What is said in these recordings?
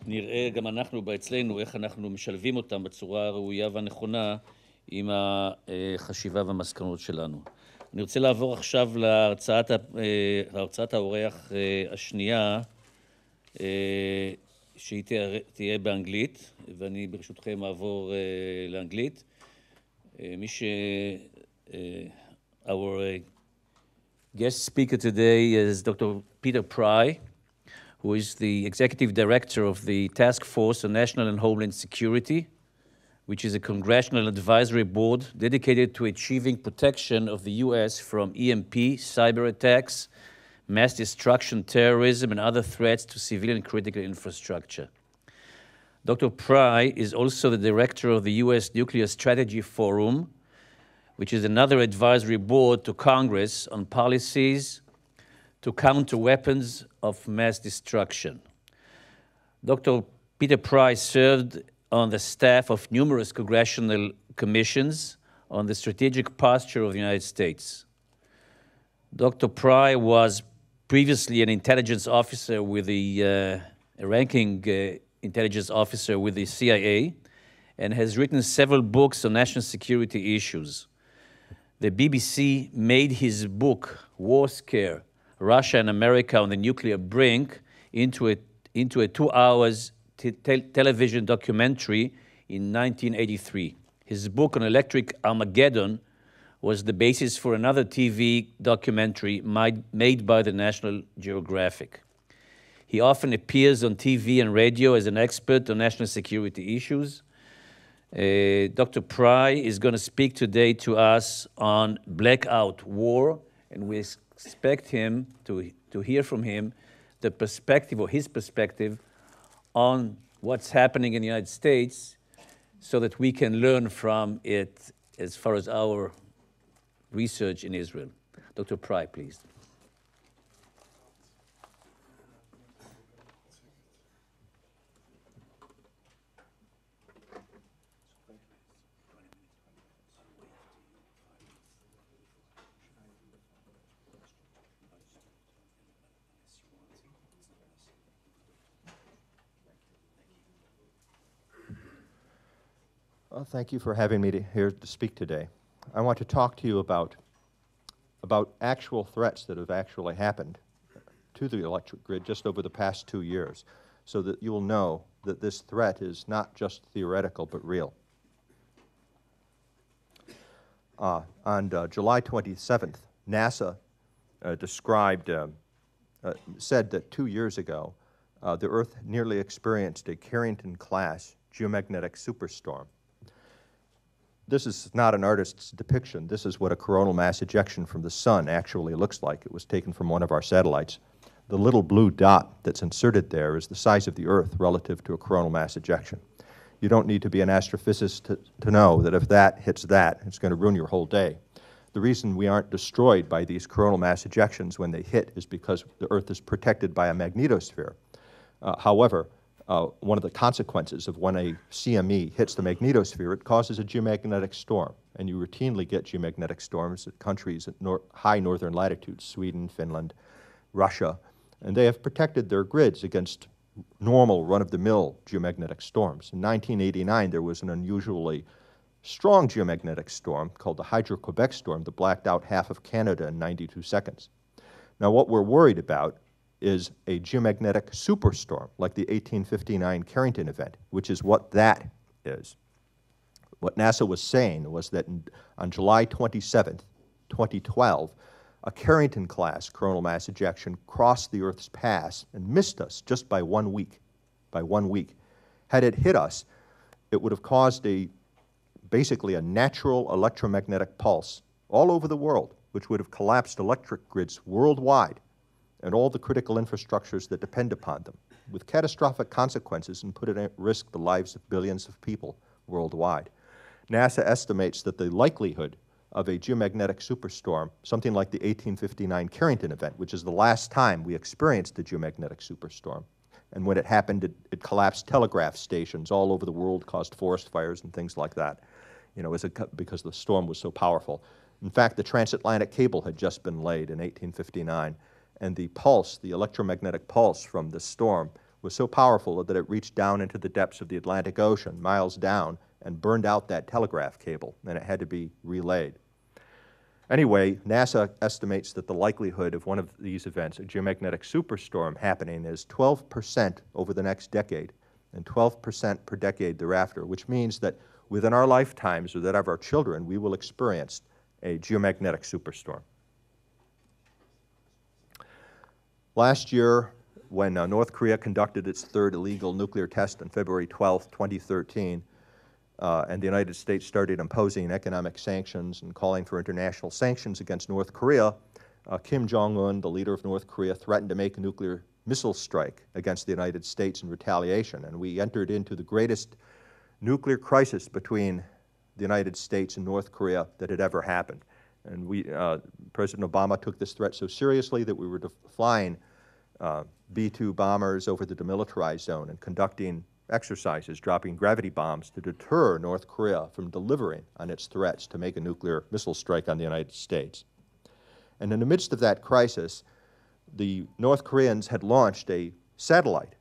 נראה גם אנחנו אצלנו איך אנחנו משלבים אותם בצורה הראויה והנכונה עם החשיבה והמסקנות שלנו. אני רוצה לעבור עכשיו להרצאת האורח השנייה, שהיא תהיה באנגלית, ואני ברשותכם אעבור לאנגלית. Our guest speaker today is Dr. Peter Pry, who is the Executive Director of the Task Force on National and Homeland Security, which is a congressional advisory board dedicated to achieving protection of the U.S. from EMP, cyber attacks, mass destruction, terrorism, and other threats to civilian critical infrastructure. Dr. Pry is also the director of the U.S. Nuclear Strategy Forum, which is another advisory board to Congress on policies to counter weapons of mass destruction. Dr. Peter Pry served on the staff of numerous congressional commissions on the strategic posture of the United States. Dr. Pry was previously an intelligence officer with a ranking intelligence officer with the CIA, and has written several books on national security issues. The BBC made his book, War Scare, Russia and America on the Nuclear Brink, into a 2 hours television documentary in 1983. His book on Electric Armageddon was the basis for another TV documentary made by the National Geographic. He often appears on TV and radio as an expert on national security issues. Dr. Pry is going to speak today to us on blackout war, and we expect him to hear from him the perspective, or his perspective, on what's happening in the United States so that we can learn from it as far as our research in Israel. Dr. Pry, please. Well, thank you for having me here to speak today. I want to talk to you about actual threats that have actually happened to the electric grid just over the past 2 years, so that you will know that this threat is not just theoretical but real. On July 27th, NASA said that 2 years ago, the Earth nearly experienced a Carrington-class geomagnetic superstorm. This is not an artist's depiction. This is what a coronal mass ejection from the sun actually looks like. It was taken from one of our satellites. The little blue dot that's inserted there is the size of the Earth relative to a coronal mass ejection. You don't need to be an astrophysicist to know that if that hits that, it's going to ruin your whole day. The reason we aren't destroyed by these coronal mass ejections when they hit is because the Earth is protected by a magnetosphere. However, one of the consequences of when a CME hits the magnetosphere, it causes a geomagnetic storm. And you routinely get geomagnetic storms at countries at high northern latitudes, Sweden, Finland, Russia. And they have protected their grids against normal run-of-the-mill geomagnetic storms. In 1989, there was an unusually strong geomagnetic storm called the Hydro-Quebec storm that blacked out half of Canada in 92 seconds. Now, what we're worried about is a geomagnetic superstorm, like the 1859 Carrington event, which is what that is. What NASA was saying was that on July 27th, 2012, a Carrington-class coronal mass ejection crossed the Earth's path and missed us just by 1 week. By 1 week. Had it hit us, it would have caused basically a natural electromagnetic pulse all over the world, which would have collapsed electric grids worldwide and all the critical infrastructures that depend upon them, with catastrophic consequences, and put at risk the lives of billions of people worldwide. NASA estimates that the likelihood of a geomagnetic superstorm, something like the 1859 Carrington event, which is the last time we experienced a geomagnetic superstorm, and when it happened, it collapsed telegraph stations all over the world, caused forest fires and things like that, because the storm was so powerful. In fact, the transatlantic cable had just been laid in 1859, and the pulse, the electromagnetic pulse from the storm, was so powerful that it reached down into the depths of the Atlantic Ocean, miles down, and burned out that telegraph cable, and it had to be relayed. Anyway, NASA estimates that the likelihood of one of these events, a geomagnetic superstorm happening, is 12% over the next decade and 12% per decade thereafter, which means that within our lifetimes or that of our children, we will experience a geomagnetic superstorm. Last year, when North Korea conducted its third illegal nuclear test on February 12, 2013, and the United States started imposing economic sanctions and calling for international sanctions against North Korea, Kim Jong-un, the leader of North Korea, threatened to make a nuclear missile strike against the United States in retaliation. And we entered into the greatest nuclear crisis between the United States and North Korea that had ever happened. And President Obama took this threat so seriously that we were flying B-2 bombers over the demilitarized zone and conducting exercises, dropping gravity bombs to deter North Korea from delivering on its threats to make a nuclear missile strike on the United States. And in the midst of that crisis, the North Koreans had launched a satellite.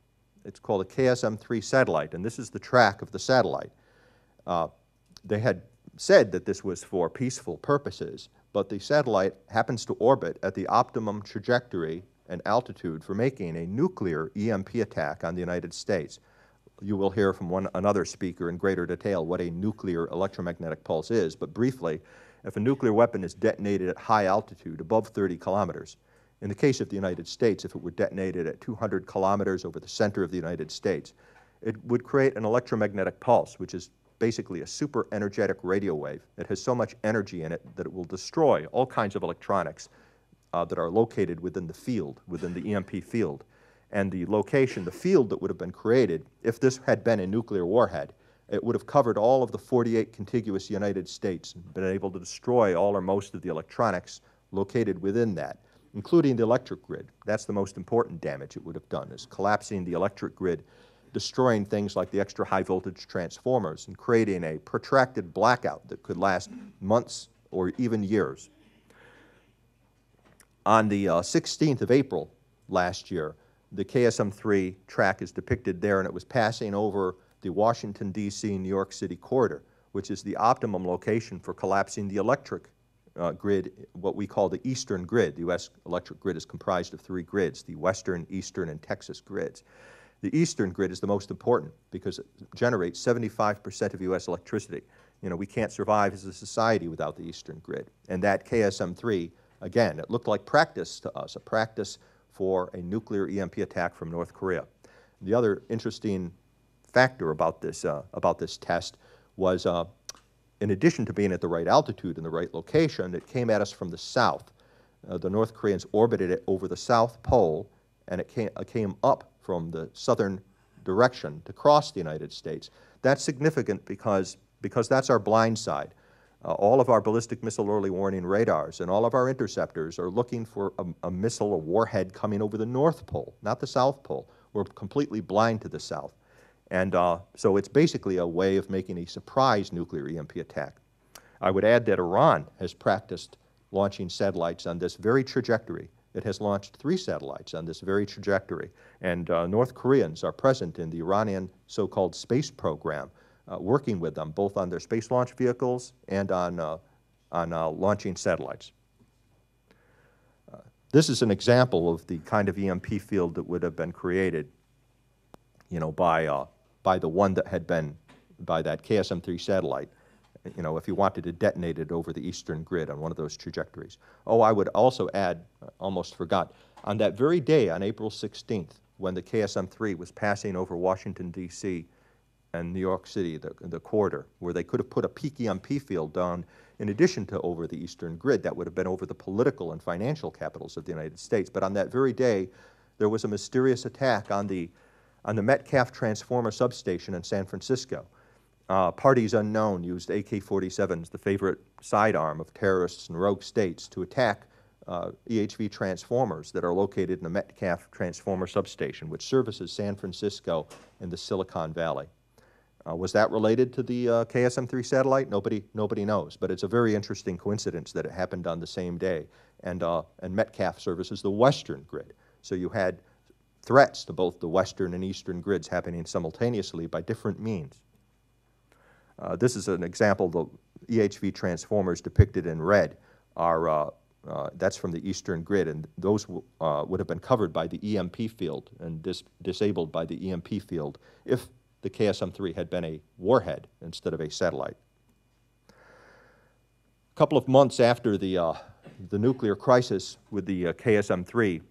It's called a KSM-3 satellite, and this is the track of the satellite. They had said that this was for peaceful purposes, but the satellite happens to orbit at the optimum trajectory and altitude for making a nuclear EMP attack on the United States. You will hear from another speaker in greater detail what a nuclear electromagnetic pulse is, but briefly, if a nuclear weapon is detonated at high altitude, above 30 kilometers, in the case of the United States, if it were detonated at 200 kilometers over the center of the United States, it would create an electromagnetic pulse, which is basically a super energetic radio wave. It has so much energy in it that it will destroy all kinds of electronics that are located within the field, within the EMP field. And the location, the field that would have been created, if this had been a nuclear warhead, it would have covered all of the 48 contiguous United States and been able to destroy all or most of the electronics located within that, including the electric grid. That's the most important damage it would have done, is collapsing the electric grid, destroying things like the extra high voltage transformers and creating a protracted blackout that could last months or even years. On the 16th of April last year, the KSM-3 track is depicted there, and it was passing over the Washington, D.C., New York City corridor, which is the optimum location for collapsing the electric grid, what we call the Eastern grid. The U.S. electric grid is comprised of 3 grids, the Western, Eastern, and Texas grids. The Eastern grid is the most important because it generates 75% of U.S. electricity. You know, we can't survive as a society without the Eastern grid. And that KSM-3, again, it looked like practice to us, a practice for a nuclear EMP attack from North Korea. The other interesting factor about this test was, in addition to being at the right altitude and the right location, it came at us from the south. The North Koreans orbited it over the South Pole, and it came up from the southern direction to cross the United States. That's significant because that's our blind side. All of our ballistic missile early warning radars and all of our interceptors are looking for a missile, a warhead coming over the North Pole, not the South Pole. We're completely blind to the south. And so it's basically a way of making a surprise nuclear EMP attack. I would add that Iran has practiced launching satellites on this very trajectory. It has launched 3 satellites on this very trajectory. And North Koreans are present in the Iranian so-called space program, working with them both on their space launch vehicles and on launching satellites. This is an example of the kind of EMP field that would have been created, you know, by the one that had been, by that KSM-3 satellite, you know, if you wanted to detonate it over the eastern grid on one of those trajectories. Oh, I would also add, almost forgot, on that very day, on April 16th, when the KSM-3 was passing over Washington, D.C., and New York City, the corridor, where they could have put a peak EMP field down in addition to over the eastern grid. That would have been over the political and financial capitals of the United States. But on that very day, there was a mysterious attack on the Metcalf transformer substation in San Francisco. Parties unknown used AK-47s, the favorite sidearm of terrorists and rogue states, to attack EHV transformers that are located in the Metcalf transformer substation, which services San Francisco and the Silicon Valley. Was that related to the KSM-3 satellite? Nobody knows, but it's a very interesting coincidence that it happened on the same day. And Metcalf services the western grid. So you had threats to both the western and eastern grids happening simultaneously by different means. This is an example. The EHV transformers depicted in red are, that's from the eastern grid, and those would have been covered by the EMP field and disabled by the EMP field if the KSM-3 had been a warhead instead of a satellite. A couple of months after the nuclear crisis with the KSM-3,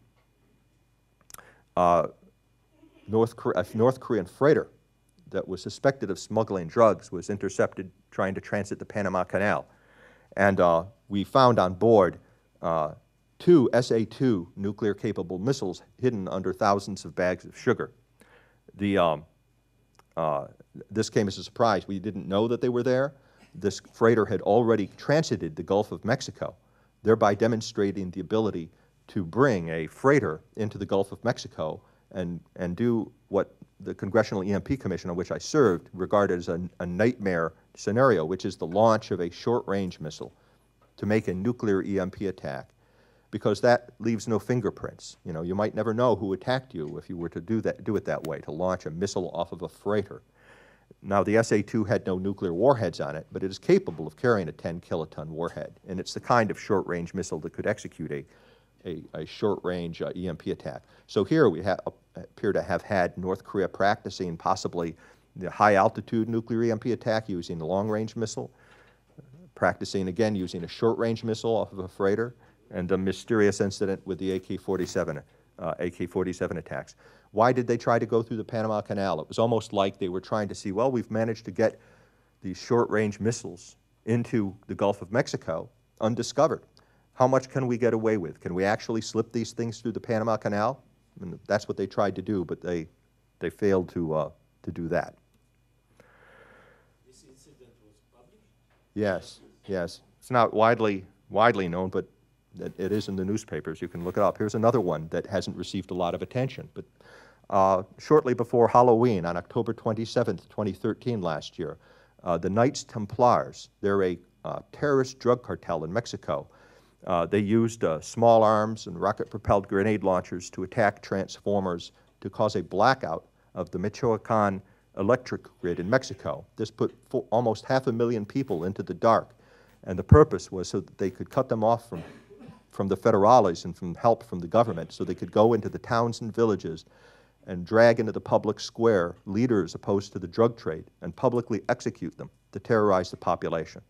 a North Korean freighter that was suspected of smuggling drugs was intercepted trying to transit the Panama Canal. And we found on board 2 SA-2 nuclear-capable missiles hidden under thousands of bags of sugar. This came as a surprise. We didn't know that they were there. This freighter had already transited the Gulf of Mexico, thereby demonstrating the ability to bring a freighter into the Gulf of Mexico and do what the Congressional EMP Commission, on which I served, regarded as a nightmare scenario, which is the launch of a short-range missile to make a nuclear EMP attack, because that leaves no fingerprints. You know, you might never know who attacked you if you were to do it that way, to launch a missile off of a freighter. Now, the SA-2 had no nuclear warheads on it, but it is capable of carrying a 10-kiloton warhead, and it's the kind of short-range missile that could execute a short-range EMP attack. So here we appear to have had North Korea practicing possibly the high-altitude nuclear EMP attack using the long-range missile, practicing again using a short-range missile off of a freighter, and a mysterious incident with the AK-47 attacks. Why did they try to go through the Panama Canal? It was almost like they were trying to see, well, we've managed to get these short-range missiles into the Gulf of Mexico undiscovered. How much can we get away with? Can we actually slip these things through the Panama Canal? And that's what they tried to do, but they failed to do that. This incident was published? Yes, yes. It's not widely known, but it is in the newspapers. You can look it up. Here's another one that hasn't received a lot of attention. But shortly before Halloween, on October 27th, 2013 last year, the Knights Templars, they're a terrorist drug cartel in Mexico. They used small arms and rocket-propelled grenade launchers to attack transformers to cause a blackout of the Michoacan electric grid in Mexico. This put almost 500,000 people into the dark, and the purpose was so that they could cut them off from the federales and from help from the government, so they could go into the towns and villages and drag into the public square leaders opposed to the drug trade and publicly execute them to terrorize the population.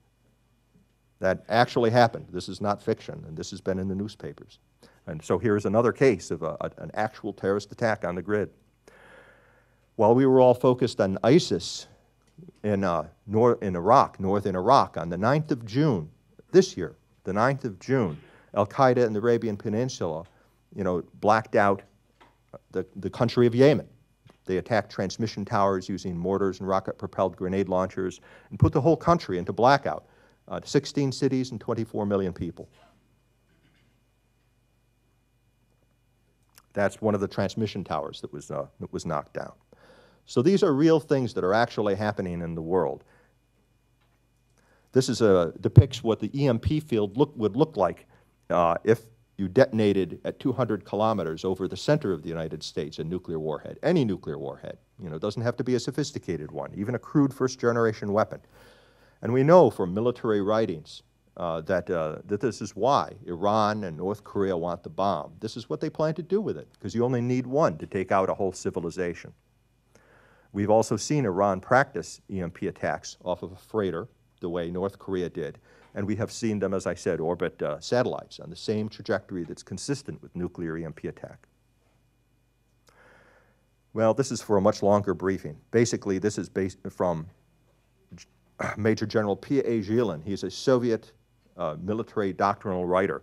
That actually happened. This is not fiction, and this has been in the newspapers. And so here's another case of an actual terrorist attack on the grid. While we were all focused on ISIS in Iraq, northern Iraq, on the 9th of June, this year, the 9th of June, Al-Qaeda in the Arabian Peninsula, blacked out the country of Yemen. They attacked transmission towers using mortars and rocket-propelled grenade launchers and put the whole country into blackout. 16 cities and 24 million people. That's one of the transmission towers that was knocked down. So these are real things that are actually happening in the world. This depicts what the EMP field would look like if you detonated at 200 kilometers over the center of the United States a nuclear warhead, any nuclear warhead. It doesn't have to be a sophisticated one, even a crude first-generation weapon. And we know from military writings that this is why Iran and North Korea want the bomb. This is what they plan to do with it, because you only need one to take out a whole civilization. We've also seen Iran practice EMP attacks off of a freighter, the way North Korea did. And we have seen them, as I said, orbit satellites on the same trajectory that's consistent with nuclear EMP attack. Well, this is for a much longer briefing. Basically, this is based from Major General P.A. Zhilin. He's a Soviet military doctrinal writer.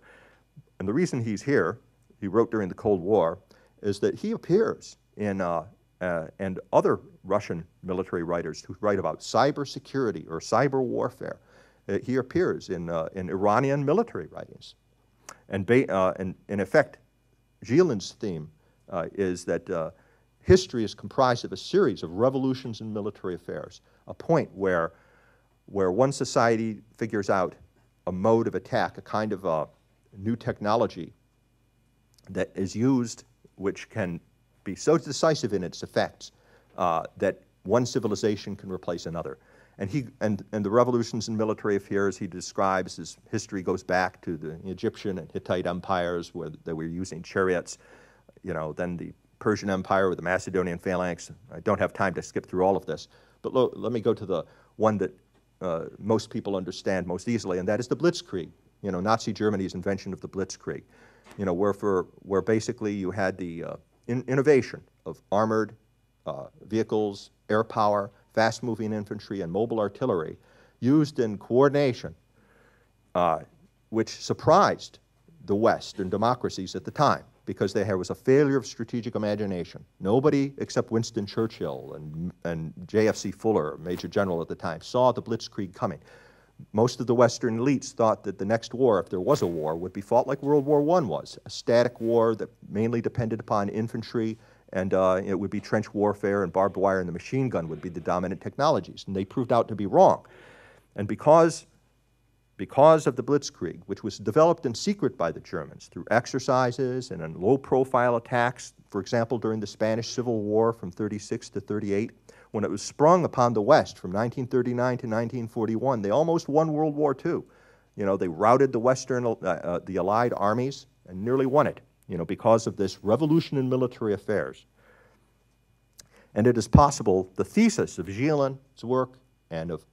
And the reason he's here, he wrote during the Cold War, is that he appears in, and other Russian military writers who write about cybersecurity or cyber warfare, he appears in Iranian military writings. And in effect, Zhilin's theme is that history is comprised of a series of revolutions in military affairs, a point where one society figures out a mode of attack, a kind of new technology that is used, which can be so decisive in its effects that one civilization can replace another. And the revolutions in military affairs he describes, his history goes back to the Egyptian and Hittite empires where they were using chariots, then the Persian Empire with the Macedonian phalanx. I don't have time to skip through all of this, but let me go to the one that most people understand most easily, and that is the Blitzkrieg. Nazi Germany's invention of the Blitzkrieg, where basically you had the innovation of armored vehicles, air power, fast-moving infantry, and mobile artillery used in coordination, which surprised the West and democracies at the time because there was a failure of strategic imagination. Nobody except Winston Churchill and JFC Fuller, Major General at the time, saw the Blitzkrieg coming. Most of the Western elites thought that the next war, if there was a war, would be fought like World War I was, a static war that mainly depended upon infantry, and it would be trench warfare, and barbed wire and the machine gun would be the dominant technologies. And they proved out to be wrong. And because of the Blitzkrieg, which was developed in secret by the Germans through exercises and in low-profile attacks, for example, during the Spanish Civil War from 36 to 38, when it was sprung upon the West from 1939 to 1941, they almost won World War II. They routed the Allied armies and nearly won it, because of this revolution in military affairs. And it is possible, the thesis of Gillen's work and of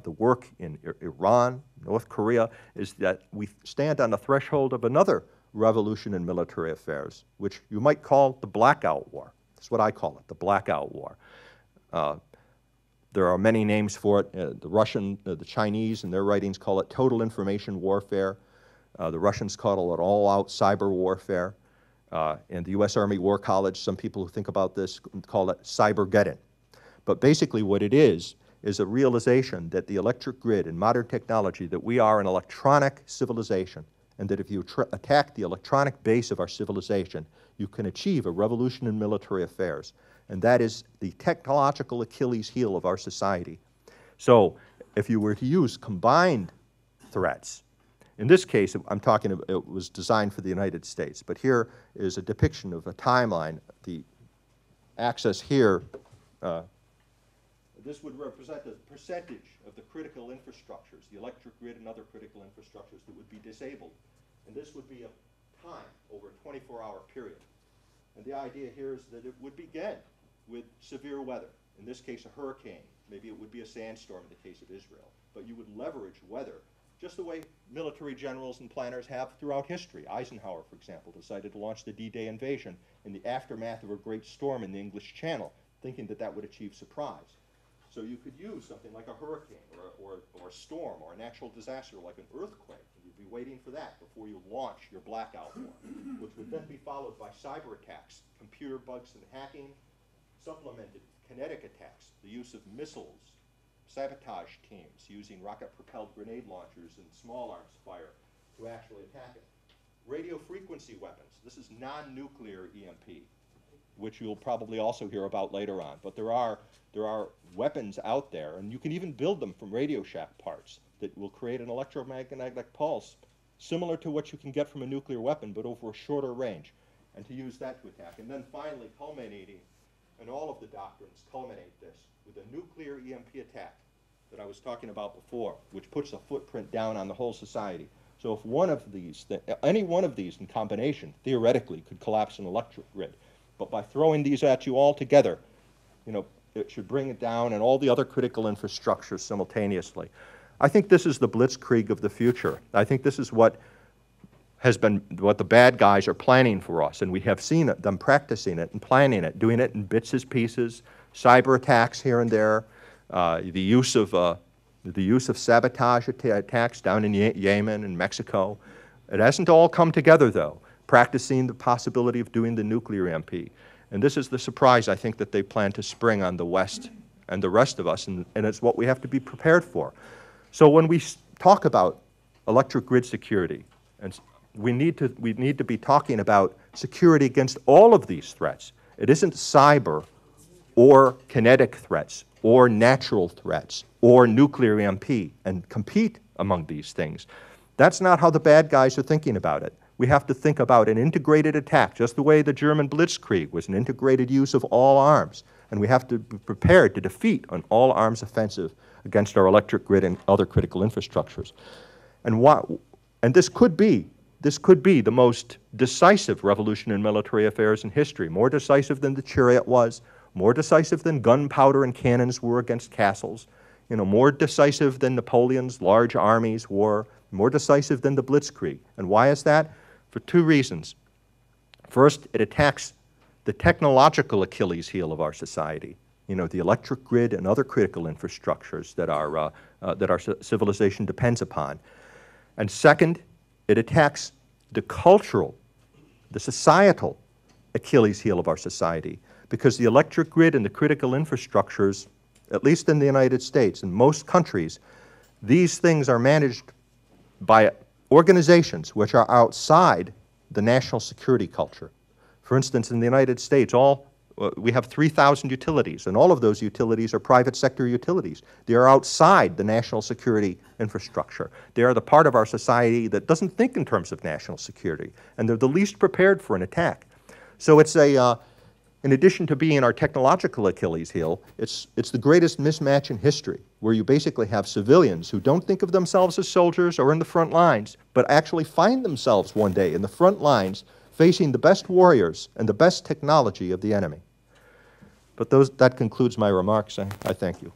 the work in Iran, North Korea, is that we stand on the threshold of another revolution in military affairs, which you might call the Blackout War. That's what I call it, the Blackout War. There are many names for it. The Chinese in their writings call it total information warfare. The Russians call it all-out cyber warfare. And the U.S. Army War College, some people who think about this call it Cybergeddon. But basically what it is a realization that the electric grid and modern technology, that we are an electronic civilization, and that if you attack the electronic base of our civilization, you can achieve a revolution in military affairs. And that is the technological Achilles heel of our society. So if you were to use combined threats, in this case, I'm talking about, it was designed for the United States, but here is a depiction of a timeline. The axis here, this would represent the percentage of the critical infrastructures, the electric grid and other critical infrastructures that would be disabled. And this would be a time over a 24-hour period. And the idea here is that it would begin with severe weather, in this case a hurricane, maybe it would be a sandstorm in the case of Israel, but you would leverage weather just the way military generals and planners have throughout history. Eisenhower, for example, decided to launch the D-Day invasion in the aftermath of a great storm in the English Channel, thinking that that would achieve surprise. So you could use something like a hurricane or a storm or a natural disaster like an earthquake. You'd be waiting for that before you launch your blackout war, which would then be followed by cyber attacks, computer bugs and hacking, supplemented kinetic attacks, the use of missiles, sabotage teams using rocket-propelled grenade launchers and small arms fire to actually attack it. Radio frequency weapons. This is non-nuclear EMP, which you'll probably also hear about later on. But there are weapons out there, and you can even build them from Radio Shack parts that will create an electromagnetic pulse similar to what you can get from a nuclear weapon, but over a shorter range, and to use that to attack. And then finally, culminating, and all of the doctrines culminate this with a nuclear EMP attack that I was talking about before, which puts a footprint down on the whole society. So if one of these, any one of these in combination, theoretically could collapse an electric grid. But by throwing these at you all together, it should bring it down and all the other critical infrastructures simultaneously. I think this is the blitzkrieg of the future. I think this is what the bad guys are planning for us, and we have seen them practicing it and planning it, doing it in bits and pieces, cyber attacks here and there, the use of sabotage attacks down in Yemen and Mexico. It hasn't all come together, though, practicing the possibility of doing the nuclear EMP. And this is the surprise, I think, that they plan to spring on the West and the rest of us, and it's what we have to be prepared for. So when we talk about electric grid security, and we need to be talking about security against all of these threats. It isn't cyber or kinetic threats or natural threats or nuclear EMP and compete among these things. That's not how the bad guys are thinking about it. We have to think about an integrated attack, just the way the German Blitzkrieg was an integrated use of all arms. And we have to be prepared to defeat an all-arms offensive against our electric grid and other critical infrastructures. And this could be the most decisive revolution in military affairs in history, more decisive than the chariot was, more decisive than gunpowder and cannons were against castles, more decisive than Napoleon's large armies were, more decisive than the Blitzkrieg. And why is that? For two reasons. First, it attacks the technological Achilles heel of our society, the electric grid and other critical infrastructures that our civilization depends upon. And second, it attacks the cultural, the societal Achilles heel of our society, because the electric grid and the critical infrastructures, at least in the United States and most countries, these things are managed by organizations which are outside the national security culture. For instance, in the United States, we have 3,000 utilities, and all of those utilities are private sector utilities. They are outside the national security infrastructure. They are the part of our society that doesn't think in terms of national security, and they're the least prepared for an attack. So it's in addition to being our technological Achilles heel, it's the greatest mismatch in history, where you basically have civilians who don't think of themselves as soldiers or in the front lines, but actually find themselves one day in the front lines facing the best warriors and the best technology of the enemy. But that concludes my remarks. I thank you.